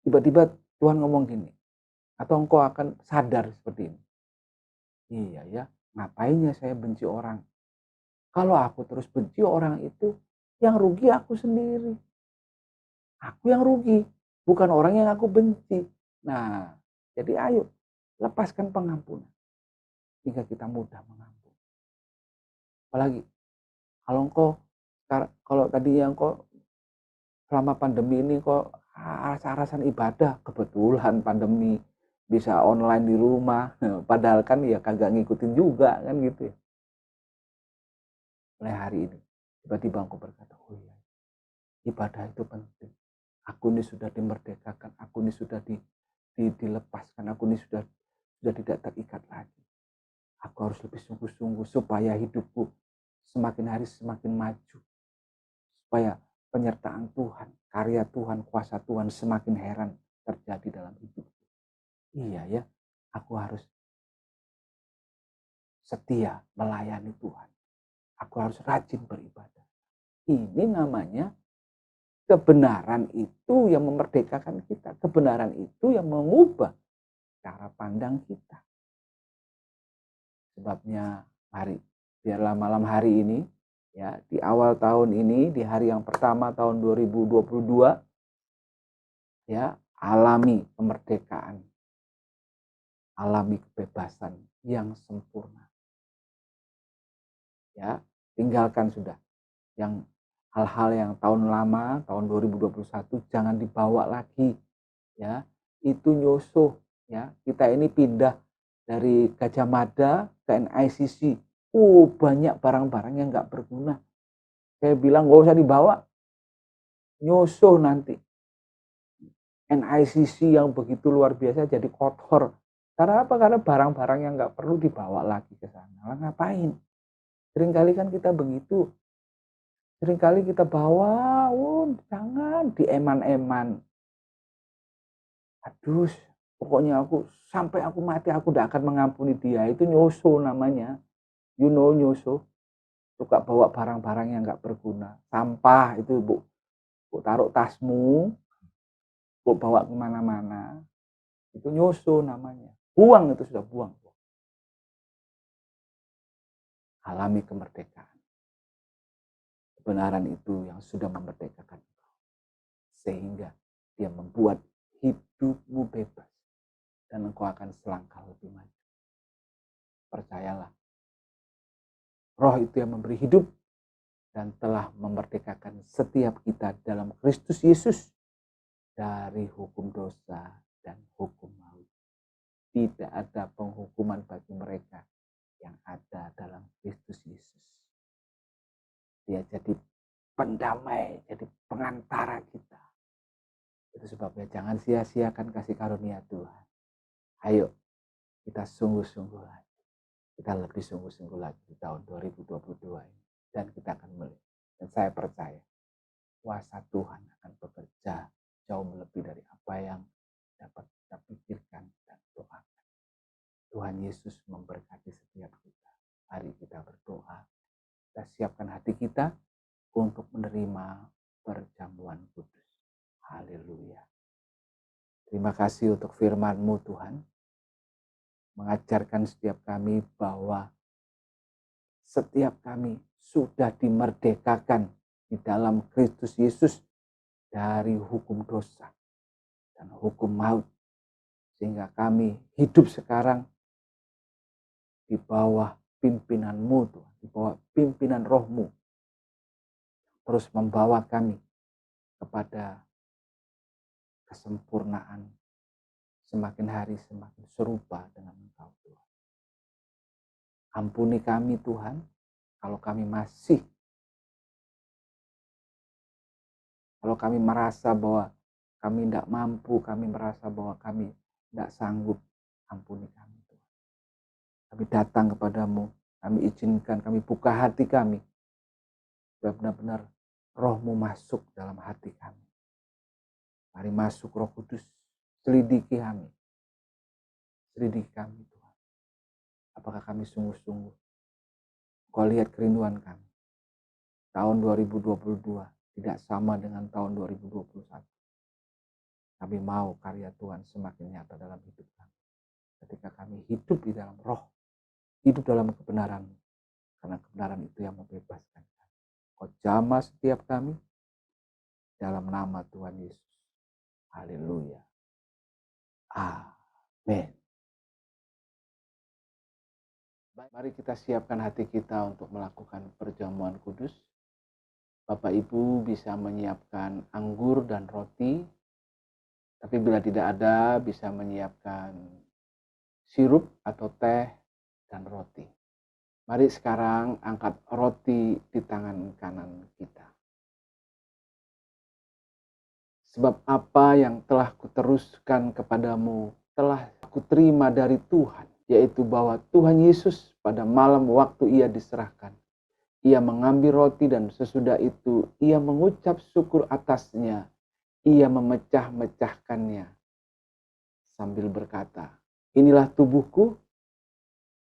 tiba-tiba Tuhan ngomong gini, atau engkau akan sadar seperti ini. Iya ya, ngapain ya saya benci orang? Kalau aku terus benci orang itu, yang rugi aku sendiri. Aku yang rugi, bukan orang yang aku benci. Nah, jadi ayo, lepaskan pengampunan. Hingga kita mudah mengampuni. Apalagi, kalau tadi yang kok selama pandemi ini kok alasan ibadah, kebetulan pandemi bisa online di rumah, padahal kan ya kagak ngikutin juga kan gitu ya. Mulai hari ini tiba-tiba aku berkata, oh iya, ibadah itu penting. Aku ini sudah dimerdekakan, aku ini sudah dilepaskan, aku ini sudah tidak terikat lagi. Aku harus lebih sungguh-sungguh supaya hidupku semakin hari semakin maju. Supaya penyertaan Tuhan, karya Tuhan, kuasa Tuhan semakin heran terjadi dalam hidupku. Iya ya, aku harus setia melayani Tuhan. Aku harus rajin beribadah. Ini namanya kebenaran itu yang memerdekakan kita. Kebenaran itu yang mengubah cara pandang kita. Sebabnya mari, biarlah malam hari ini, ya, di awal tahun ini, di hari yang pertama tahun 2022, ya, alami kemerdekaan. Alami kebebasan yang sempurna. Ya, tinggalkan sudah yang hal-hal yang tahun lama, tahun 2021 jangan dibawa lagi ya. Itu nyusuh ya. Kita ini pindah dari Gajah Mada ke NICC. Banyak barang-barang yang nggak berguna. Saya bilang nggak usah dibawa, nyusuh nanti. NICC yang begitu luar biasa jadi kotor. Karena apa? Karena barang-barang yang nggak perlu dibawa lagi ke sana. Lah ngapain? Seringkali kan kita begitu. Seringkali kita bawa, jangan dieman-eman. Aduh, pokoknya aku sampai aku mati aku tidak akan mengampuni dia. Itu nyusuh namanya. You know nyusuh. Suka bawa barang-barang yang nggak berguna. Sampah itu bu taruh tasmu, bu bawa kemana-mana. Itu nyusuh namanya. Buang itu sudah buang. Alami kemerdekaan. Kebenaran itu yang sudah memerdekakan engkau. Sehingga dia membuat hidupmu bebas. Dan engkau akan selangkah lebih maju. Percayalah. Roh itu yang memberi hidup. Dan telah memerdekakan setiap kita dalam Kristus Yesus. Dari hukum dosa dan hukum maut. Tidak ada penghukuman bagi mereka yang ada dalam Kristus Yesus. Dia jadi pendamai, jadi pengantara kita. Itu sebabnya jangan sia-siakan kasih karunia Tuhan. Ayo kita sungguh-sungguh lagi. Kita lebih sungguh-sungguh lagi di tahun 2022 ini. Dan kita akan melihat. Dan saya percaya kuasa Tuhan akan bekerja jauh lebih dari apa yang dapat kita pikirkan dan doakan. Tuhan Yesus memberkati setiap kita. Mari kita berdoa. Kita siapkan hati kita untuk menerima perjamuan kudus. Haleluya. Terima kasih untuk firman-Mu Tuhan. Mengajarkan setiap kami bahwa setiap kami sudah dimerdekakan di dalam Kristus Yesus dari hukum dosa dan hukum maut. Sehingga kami hidup sekarang di bawah pimpinan-Mu Tuhan, di bawah pimpinan Roh-Mu. Terus membawa kami kepada kesempurnaan. Semakin hari semakin serupa dengan Engkau Tuhan. Ampuni kami Tuhan, kalau kami merasa bahwa kami tidak mampu, kami merasa bahwa kami tidak sanggup, ampuni kami Tuhan. Kami datang kepadamu, kami izinkan, kami buka hati kami. Benar-benar Roh-Mu masuk dalam hati kami. Mari masuk Roh Kudus, selidiki kami. Selidiki kami Tuhan. Apakah kami sungguh-sungguh? Kau lihat kerinduan kami. Tahun 2022 tidak sama dengan tahun 2021. Kami mau karya Tuhan semakin nyata dalam hidup kami. Ketika kami hidup di dalam roh, hidup dalam kebenaran. Karena kebenaran itu yang membebaskan kami. Kau jamah setiap kami dalam nama Tuhan Yesus. Haleluya. Amin. Mari kita siapkan hati kita untuk melakukan perjamuan kudus. Bapak Ibu bisa menyiapkan anggur dan roti. Tapi bila tidak ada, bisa menyiapkan sirup atau teh dan roti. Mari sekarang angkat roti di tangan kanan kita. Sebab apa yang telah kuteruskan kepadamu telah kuterima dari Tuhan, yaitu bahwa Tuhan Yesus pada malam waktu ia diserahkan, ia mengambil roti dan sesudah itu ia mengucap syukur atasnya, ia memecah-mecahkannya sambil berkata, inilah tubuhku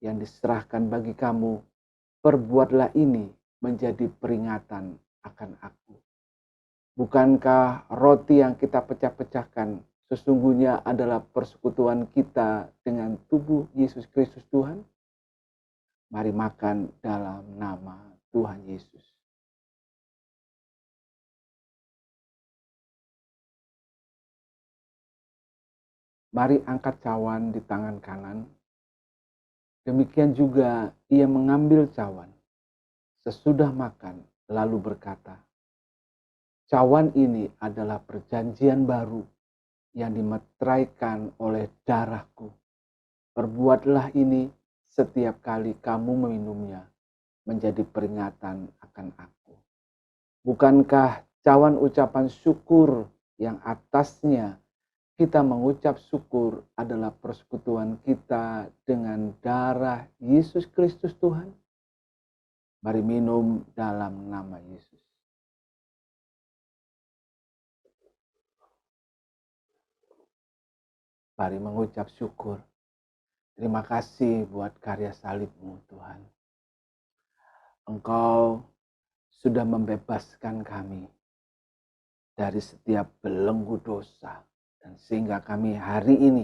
yang diserahkan bagi kamu, perbuatlah ini menjadi peringatan akan aku. Bukankah roti yang kita pecah-pecahkan sesungguhnya adalah persekutuan kita dengan tubuh Yesus Kristus Tuhan? Mari makan dalam nama Tuhan Yesus. Mari angkat cawan di tangan kanan. Demikian juga ia mengambil cawan sesudah makan lalu berkata, cawan ini adalah perjanjian baru yang dimeteraikan oleh darahku. Perbuatlah ini setiap kali kamu meminumnya menjadi peringatan akan aku. Bukankah cawan ucapan syukur yang atasnya kita mengucap syukur adalah persekutuan kita dengan darah Yesus Kristus Tuhan? Mari minum dalam nama Yesus. Mari mengucap syukur. Terima kasih buat karya salib-Mu Tuhan. Engkau sudah membebaskan kami dari setiap belenggu dosa. Dan sehingga kami hari ini,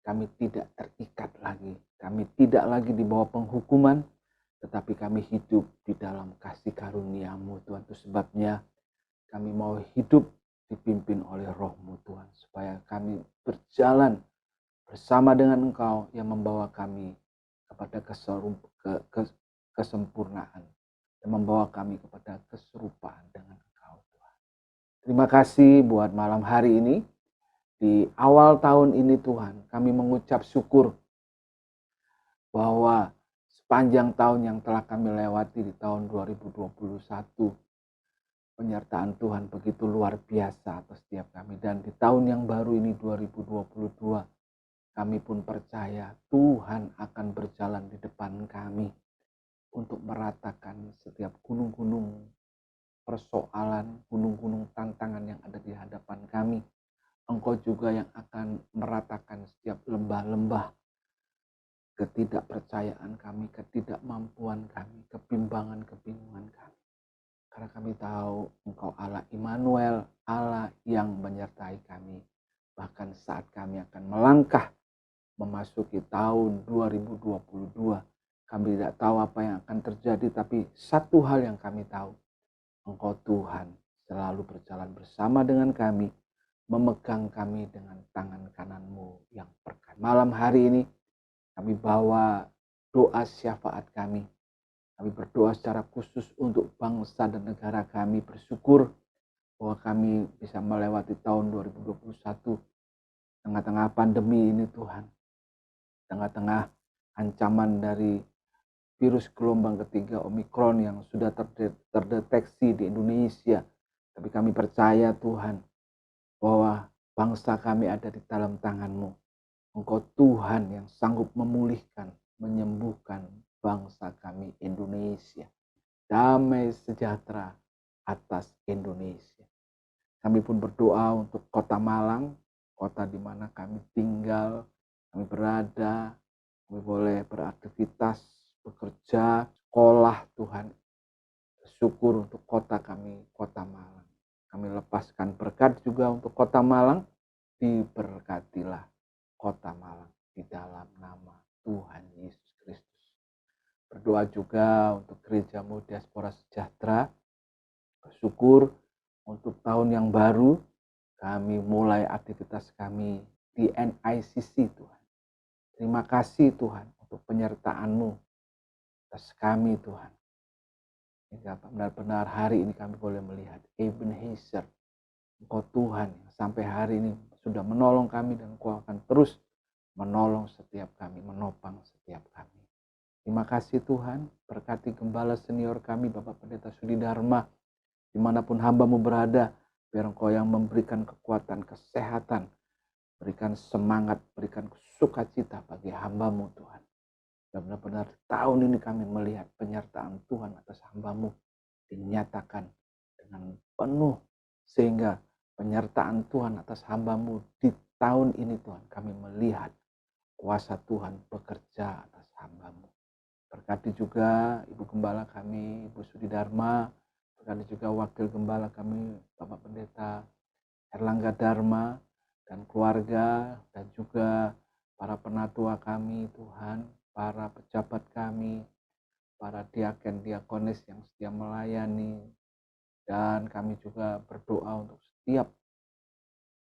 kami tidak terikat lagi. Kami tidak lagi di bawah penghukuman, tetapi kami hidup di dalam kasih karunia-Mu Tuhan. Itu sebabnya kami mau hidup dipimpin oleh Roh-Mu Tuhan. Supaya kami berjalan bersama dengan Engkau yang membawa kami kepada kesempurnaan. Dan membawa kami kepada keserupaan dengan Engkau Tuhan. Terima kasih buat malam hari ini. Di awal tahun ini Tuhan, kami mengucap syukur bahwa sepanjang tahun yang telah kami lewati di tahun 2021, penyertaan Tuhan begitu luar biasa atas setiap kami. Dan di tahun yang baru ini 2022, kami pun percaya Tuhan akan berjalan di depan kami untuk meratakan setiap gunung-gunung persoalan, gunung-gunung tantangan yang ada di hadapan kami. Engkau juga yang akan meratakan setiap lembah-lembah ketidakpercayaan kami, ketidakmampuan kami, kebimbangan-kebingungan kami. Karena kami tahu Engkau Allah Immanuel, Allah yang menyertai kami. Bahkan saat kami akan melangkah memasuki tahun 2022, kami tidak tahu apa yang akan terjadi, tapi satu hal yang kami tahu, Engkau Tuhan selalu berjalan bersama dengan kami, memegang kami dengan tangan kanan-Mu yang perkasa. Malam hari ini kami bawa doa syafaat kami. Kami berdoa secara khusus untuk bangsa dan negara kami, bersyukur bahwa kami bisa melewati tahun 2021 tengah-tengah pandemi ini Tuhan. Tengah-tengah ancaman dari virus gelombang ketiga Omikron yang sudah terdeteksi di Indonesia. Tapi kami percaya Tuhan, bahwa bangsa kami ada di dalam tangan-Mu. Engkau Tuhan yang sanggup memulihkan, menyembuhkan bangsa kami Indonesia. Damai sejahtera atas Indonesia. Kami pun berdoa untuk Kota Malang, kota di mana kami tinggal, kami berada, kami boleh beraktivitas, bekerja, sekolah Tuhan. Bersyukur untuk kota kami, Kota Malang. Kami lepaskan berkat juga untuk Kota Malang. Diberkatilah Kota Malang di dalam nama Tuhan Yesus Kristus. Berdoa juga untuk Gereja-Mu Diaspora Sejahtera. Bersyukur untuk tahun yang baru. Kami mulai aktivitas kami di NICC Tuhan. Terima kasih Tuhan untuk penyertaan-Mu atas kami Tuhan. Hingga benar-benar hari ini kami boleh melihat Ebenezer, Engkau Tuhan yang sampai hari ini sudah menolong kami dan Engkau akan terus menolong setiap kami, menopang setiap kami. Terima kasih Tuhan, berkati gembala senior kami Bapak Pendeta Sudi Dharma, dimanapun hamba-Mu berada, biar Engkau yang memberikan kekuatan, kesehatan, berikan semangat, berikan sukacita bagi hamba-Mu Tuhan. Dan benar-benar tahun ini kami melihat penyertaan Tuhan atas hamba-Mu dinyatakan dengan penuh. Sehingga penyertaan Tuhan atas hamba-Mu di tahun ini Tuhan, kami melihat kuasa Tuhan bekerja atas hamba-Mu. Berkati juga Ibu Gembala kami, Ibu Sudi Dharma. Berkati juga Wakil Gembala kami, Bapak Pendeta Erlangga Dharma dan keluarga, dan juga para penatua kami Tuhan, para pejabat kami, para diaken diakonis yang setia melayani, dan kami juga berdoa untuk setiap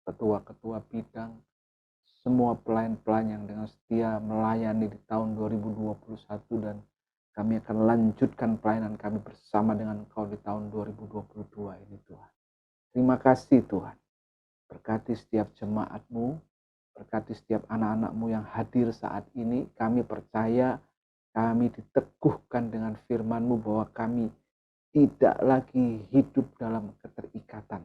ketua-ketua bidang, semua pelayan-pelayan yang dengan setia melayani di tahun 2021, dan kami akan lanjutkan pelayanan kami bersama dengan Engkau di tahun 2022 ini Tuhan. Terima kasih Tuhan. Berkati setiap jemaat-Mu, berkati setiap anak-anak-Mu yang hadir saat ini. Kami percaya, kami diteguhkan dengan firman-Mu bahwa kami tidak lagi hidup dalam keterikatan,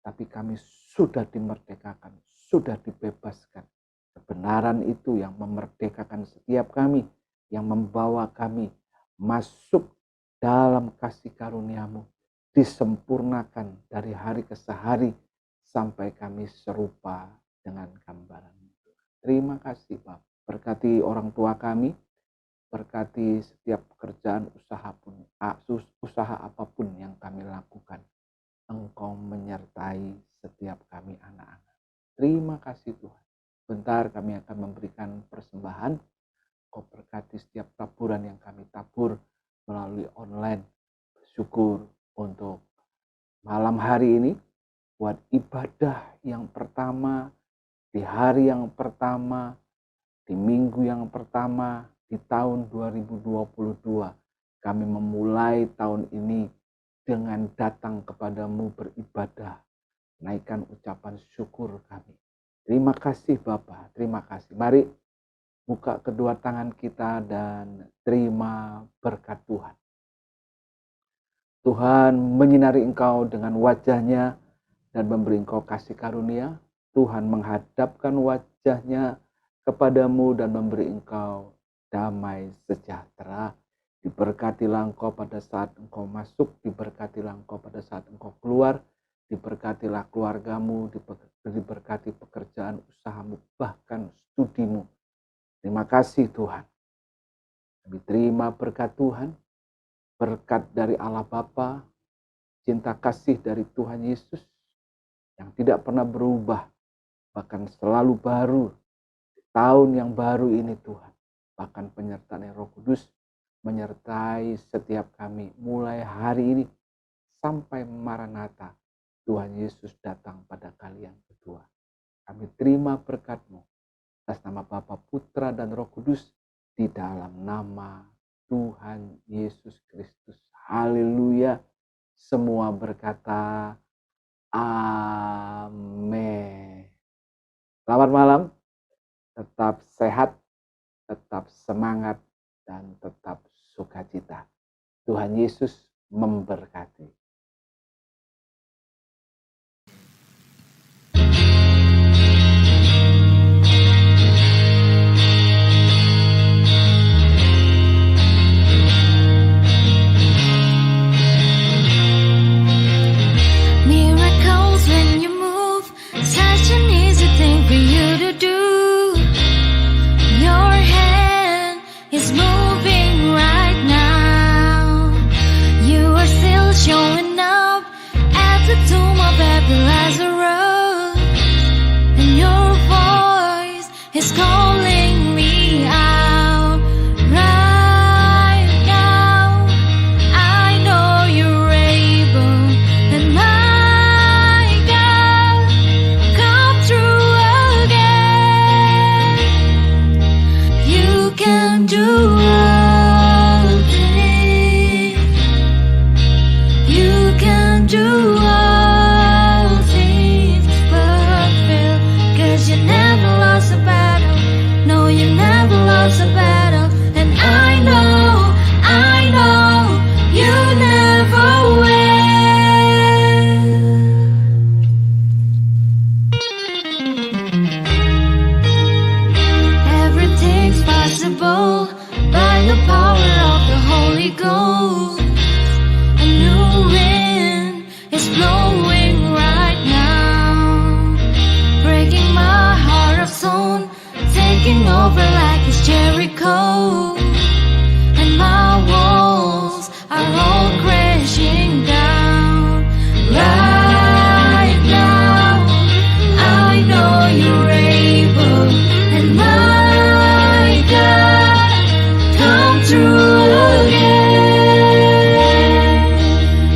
tapi kami sudah dimerdekakan, sudah dibebaskan. Kebenaran itu yang memerdekakan setiap kami, yang membawa kami masuk dalam kasih karunia-Mu, disempurnakan dari hari ke hari sampai kami serupa dengan gambaran-Mu. Terima kasih Bapak. Berkati orang tua kami, berkati setiap pekerjaan usaha apapun yang kami lakukan. Engkau menyertai setiap kami anak-anak. Terima kasih Tuhan. Bentar kami akan memberikan persembahan. Kau berkati setiap taburan yang kami tabur melalui online. Bersyukur untuk malam hari ini, buat ibadah yang pertama, di hari yang pertama, di minggu yang pertama, di tahun 2022. Kami memulai tahun ini dengan datang kepadamu beribadah. Naikkan ucapan syukur kami. Terima kasih Bapa, terima kasih. Mari buka kedua tangan kita dan terima berkat Tuhan. Tuhan menyinari engkau dengan wajahnya dan memberi engkau kasih karunia. Tuhan menghadapkan wajahnya kepadamu dan memberi engkau damai sejahtera. Diberkatilah engkau pada saat engkau masuk, diberkatilah engkau pada saat engkau keluar, diberkatilah keluargamu, diberkati pekerjaan usahamu, bahkan studimu. Terima kasih Tuhan. Kami terima berkat Tuhan, berkat dari Allah Bapa, cinta kasih dari Tuhan Yesus yang tidak pernah berubah, bahkan selalu baru. Tahun yang baru ini Tuhan, bahkan penyertaan Roh Kudus menyertai setiap kami mulai hari ini sampai Maranatha. Tuhan Yesus datang pada kali yang kedua. Kami terima berkat-Mu atas nama Bapa, Putra, dan Roh Kudus di dalam nama Tuhan Yesus Kristus. Haleluya. Semua berkata amin. Selamat malam. Tetap sehat, tetap semangat, dan tetap sukacita. Tuhan Yesus memberkati. Miracles when you move, such an easy thing for you to do. Your hand is moving right now. You are still showing up at the tomb of every Lazarus, and your voice is calling me out right now. I know you're able, and my God, come through again. You can do all things. You can do all things but fail. 'Cause you never lost a battle. No, you never lost a battle. And I know you never will. Everything's possible by the power of the Holy Ghost. A new wind is blowing right now, breaking my heart of stone, taking over like it's Jericho, and my walls are all crashing down. Right now, I know you're able, and my God, come through again.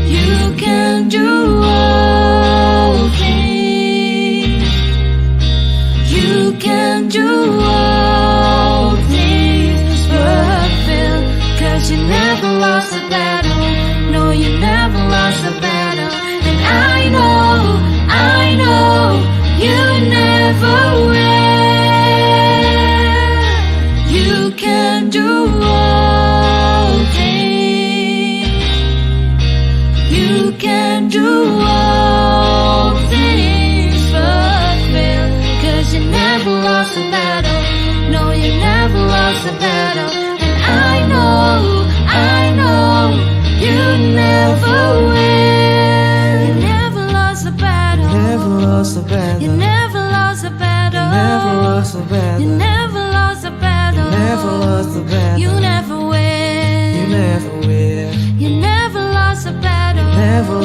You can do all things. You can do all things but fail. 'Cause you never lost a battle. do all things fulfill. 'Cause you never lost a battle. No, you never lost a battle. And I know you never will. You never lost a battle. Never lost a battle. You never lost a battle. Never lost a battle. You never lost a battle. Never lost a battle. You never will. You never will. You never lost a battle. Never